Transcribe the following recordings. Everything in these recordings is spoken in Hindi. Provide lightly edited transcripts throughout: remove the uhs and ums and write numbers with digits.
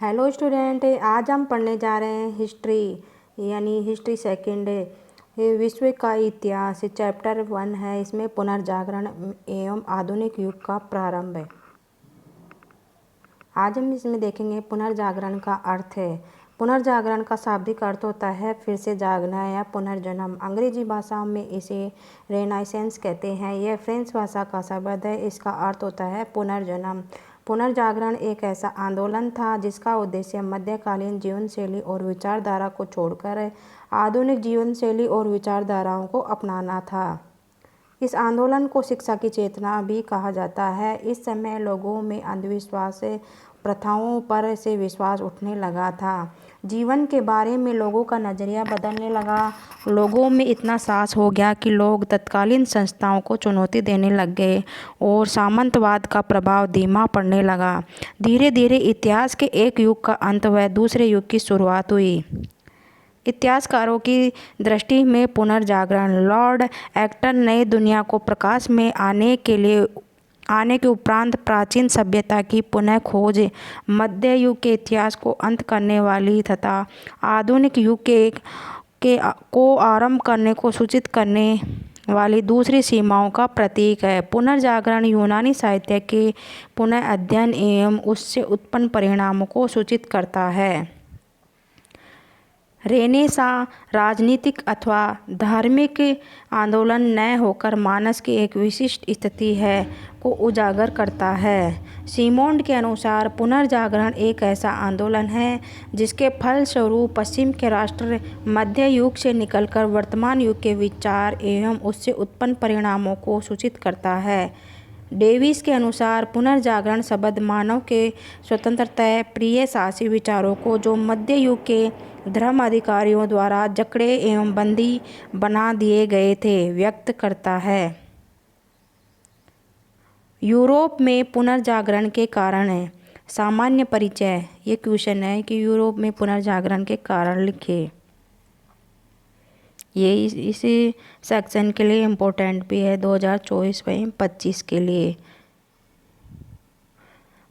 हेलो स्टूडेंट, आज हम पढ़ने जा रहे हैं हिस्ट्री यानी हिस्ट्री सेकंड ये विश्व का इतिहास। चैप्टर 1 है, इसमें पुनर्जागरण एवं आधुनिक युग का प्रारंभ है। आज हम इसमें देखेंगे पुनर्जागरण का अर्थ है। पुनर्जागरण का शाब्दिक अर्थ होता है फिर से जागना या पुनर्जन्म। अंग्रेजी भाषा में इसे रेनाइसेंस कहते हैं। यह फ्रेंच भाषा का शब्द है। इसका अर्थ होता है पुनर्जन्म। पुनर्जागरण एक ऐसा आंदोलन था जिसका उद्देश्य मध्यकालीन जीवन शैली और विचारधारा को छोड़कर आधुनिक जीवन शैली और विचारधाराओं को अपनाना था। इस आंदोलन को शिक्षा की चेतना भी कहा जाता है। इस समय लोगों में अंधविश्वास प्रथाओं पर से विश्वास उठने लगा था। जीवन के बारे में लोगों का नज़रिया बदलने लगा। लोगों में इतना साहस हो गया कि लोग तत्कालीन संस्थाओं को चुनौती देने लग गए और सामंतवाद का प्रभाव धीमा पड़ने लगा। धीरे धीरे इतिहास के एक युग का अंत व दूसरे युग की शुरुआत हुई। इतिहासकारों की दृष्टि में पुनर्जागरण लॉर्ड एक्टन नई दुनिया को प्रकाश में आने के उपरांत प्राचीन सभ्यता की पुनः खोज, मध्य युग के इतिहास को अंत करने वाली तथा आधुनिक युग को आरंभ करने को सूचित करने वाली दूसरी सीमाओं का प्रतीक है। पुनर्जागरण यूनानी साहित्य के पुनः अध्ययन एवं उससे उत्पन्न परिणामों को सूचित करता है। रेनेसां राजनीतिक अथवा धार्मिक आंदोलन न होकर मानस की एक विशिष्ट स्थिति है को उजागर करता है। सीमोंड के अनुसार पुनर्जागरण एक ऐसा आंदोलन है जिसके फलस्वरूप पश्चिम के राष्ट्र मध्य युग से निकलकर वर्तमान युग के विचार एवं उससे उत्पन्न परिणामों को सूचित करता है। डेविस के अनुसार पुनर्जागरण शब्द मानव के स्वतंत्रता प्रिय साहसी विचारों को जो मध्य युग के धर्म अधिकारियों द्वारा जकड़े एवं बंदी बना दिए गए थे व्यक्त करता है। यूरोप में पुनर्जागरण के कारण है। सामान्य परिचय, ये क्वेश्चन है कि यूरोप में पुनर्जागरण के कारण लिखे। ये इस सेक्शन के लिए इम्पोर्टेंट भी है 2024-25 के लिए।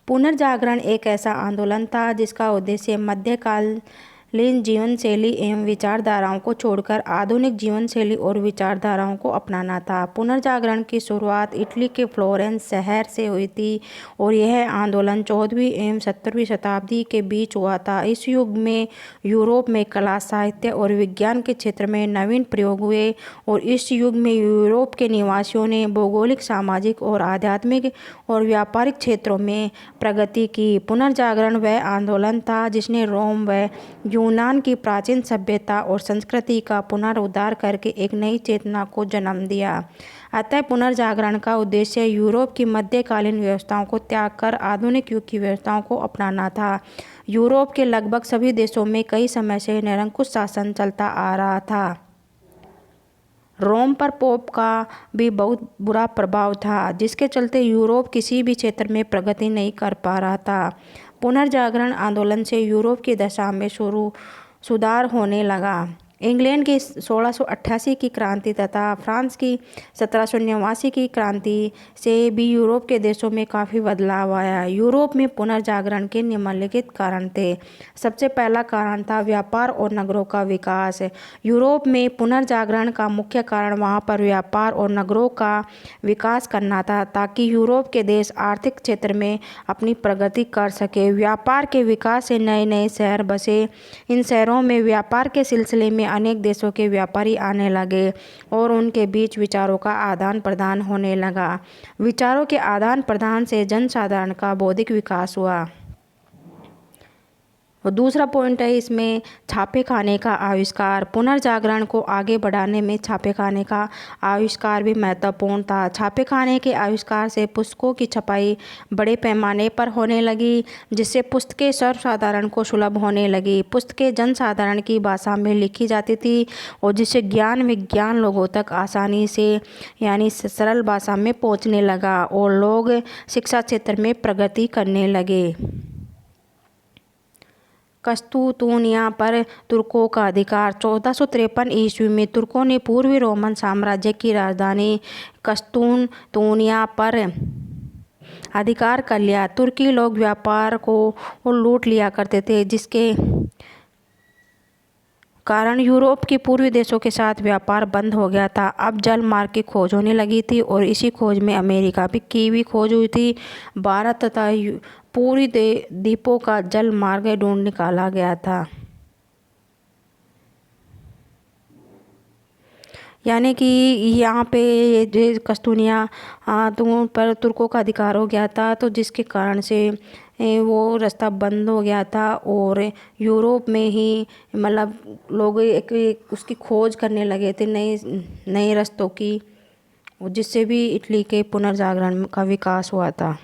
पुनर्जागरण एक ऐसा आंदोलन था जिसका उद्देश्य मध्यकालीन जीवन शैली एवं विचारधाराओं को छोड़कर आधुनिक जीवन शैली और विचारधाराओं को अपनाना था। पुनर्जागरण की शुरुआत इटली के फ्लोरेंस शहर से हुई थी और यह आंदोलन 14वीं एवं 17वीं शताब्दी के बीच हुआ था। इस युग में यूरोप में कला, साहित्य और विज्ञान के क्षेत्र में नवीन प्रयोग हुए और इस युग में यूरोप के निवासियों ने भौगोलिक, सामाजिक और आध्यात्मिक और व्यापारिक क्षेत्रों में प्रगति की। पुनर्जागरण वह आंदोलन था जिसने रोम व यूनान की प्राचीन सभ्यता और संस्कृति का पुनरुद्धार करके एक नई चेतना को जन्म दिया। अतः पुनर्जागरण का उद्देश्य यूरोप की मध्यकालीन व्यवस्थाओं को त्याग कर आधुनिक युग की व्यवस्थाओं को अपनाना था। यूरोप के लगभग सभी देशों में कई समय से निरंकुश शासन चलता आ रहा था। रोम पर पोप का भी बहुत बुरा प्रभाव था जिसके चलते यूरोप किसी भी क्षेत्र में प्रगति नहीं कर पा रहा था। पुनर्जागरण आंदोलन से यूरोप की दशा में सुधार होने लगा। इंग्लैंड की 1688 की क्रांति तथा फ्रांस की 1789 की क्रांति से भी यूरोप के देशों में काफ़ी बदलाव आया। यूरोप में पुनर्जागरण के निम्नलिखित कारण थे। सबसे पहला कारण था व्यापार और नगरों का विकास। यूरोप में पुनर्जागरण का मुख्य कारण वहाँ पर व्यापार और नगरों का विकास करना था ताकि यूरोप के देश आर्थिक क्षेत्र में अपनी प्रगति कर सके। व्यापार के विकास से नए नए शहर बसे। इन शहरों में व्यापार के सिलसिले में अनेक देशों के व्यापारी आने लगे और उनके बीच विचारों का आदान प्रदान होने लगा। विचारों के आदान प्रदान से जनसाधारण का बौद्धिक विकास हुआ। और दूसरा पॉइंट है इसमें छापे खाने का आविष्कार। पुनर्जागरण को आगे बढ़ाने में छापे खाने का आविष्कार भी महत्वपूर्ण था। छापे खाने के आविष्कार से पुस्तकों की छपाई बड़े पैमाने पर होने लगी जिससे पुस्तकें सर्वसाधारण को सुलभ होने लगी। पुस्तकें जनसाधारण की भाषा में लिखी जाती थी और जिससे ज्ञान विज्ञान लोगों तक आसानी से यानी सरल भाषा में पहुंचने लगा और लोग शिक्षा क्षेत्र में प्रगति करने लगे। कस्तूतूनिया पर तुर्कों का अधिकार। 1453 ईस्वी में तुर्कों ने पूर्वी रोमन साम्राज्य की राजधानी कस्तूनतूनिया पर अधिकार कर लिया। तुर्की लोग व्यापार को लूट लिया करते थे, जिसके कारण यूरोप के पूर्वी देशों के साथ व्यापार बंद हो गया था। अब जल मार्ग की खोज होने लगी थी और इसी खोज में अमेरिका की भी खोज हुई थी। भारत तथा पूरी द्वीपों का जल मार्ग ढूंढ निकाला गया था। यानी कि यहाँ पे जो कस्तूनिया पर तुर्कों का अधिकार हो गया था, तो जिसके कारण से वो रास्ता बंद हो गया था और यूरोप में ही मतलब लोग एक उसकी खोज करने लगे थे नए नए रास्तों की, जिससे भी इटली के पुनर्जागरण का विकास हुआ था।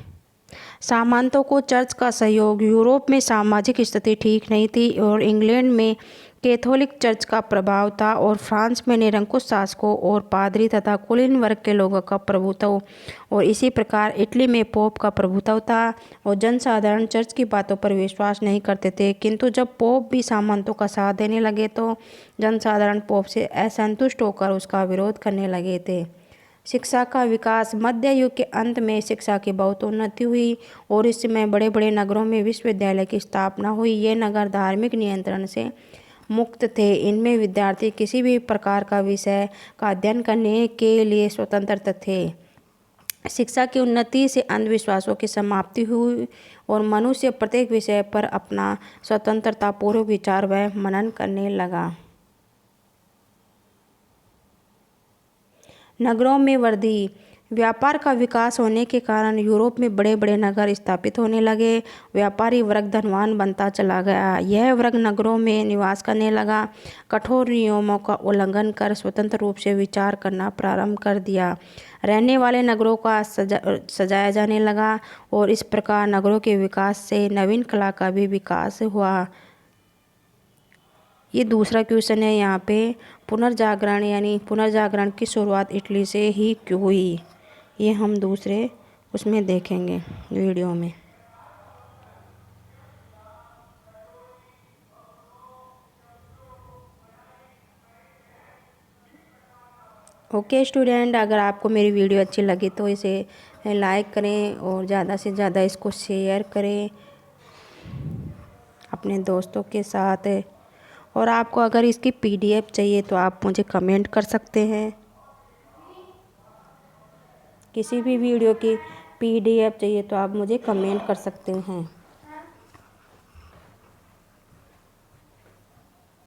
सामंतों को चर्च का सहयोग। यूरोप में सामाजिक स्थिति ठीक नहीं थी और इंग्लैंड में कैथोलिक चर्च का प्रभाव था और फ्रांस में निरंकुश शासकों और पादरी तथा कुलीन वर्ग के लोगों का प्रभुत्व, और इसी प्रकार इटली में पोप का प्रभुत्व था और जनसाधारण चर्च की बातों पर विश्वास नहीं करते थे। किंतु जब पोप भी सामंतों का साथ देने लगे तो जनसाधारण पोप से असंतुष्ट होकर उसका विरोध करने लगे थे। शिक्षा का विकास। मध्य युग के अंत में शिक्षा की बहुत उन्नति हुई और इस समय बड़े बड़े नगरों में विश्वविद्यालय की स्थापना हुई। ये नगर धार्मिक नियंत्रण से मुक्त थे। इनमें विद्यार्थी किसी भी प्रकार का विषय का अध्ययन करने के लिए स्वतंत्र थे। शिक्षा की उन्नति से अंधविश्वासों की समाप्ति हुई और मनुष्य प्रत्येक विषय पर अपना स्वतंत्रतापूर्वक विचार व मनन करने लगा। नगरों में वृद्धि। व्यापार का विकास होने के कारण यूरोप में बड़े बड़े नगर स्थापित होने लगे। व्यापारी वर्ग धनवान बनता चला गया। यह वर्ग नगरों में निवास करने लगा, कठोर नियमों का उल्लंघन कर स्वतंत्र रूप से विचार करना प्रारंभ कर दिया। रहने वाले नगरों का सजाया जाने लगा और इस प्रकार नगरों के विकास से नवीन कला का भी विकास हुआ। ये दूसरा क्वेश्चन है यहाँ पे, पुनर्जागरण यानी पुनर्जागरण की शुरुआत इटली से ही क्यों हुई, ये हम दूसरे उसमें देखेंगे वीडियो में। ओके स्टूडेंट, अगर आपको मेरी वीडियो अच्छी लगी तो इसे लाइक करें और ज़्यादा से ज़्यादा इसको शेयर करें अपने दोस्तों के साथ। और आपको अगर इसकी PDF चाहिए तो आप मुझे कमेंट कर सकते हैं। किसी भी वीडियो की PDF चाहिए तो आप मुझे कमेंट कर सकते हैं।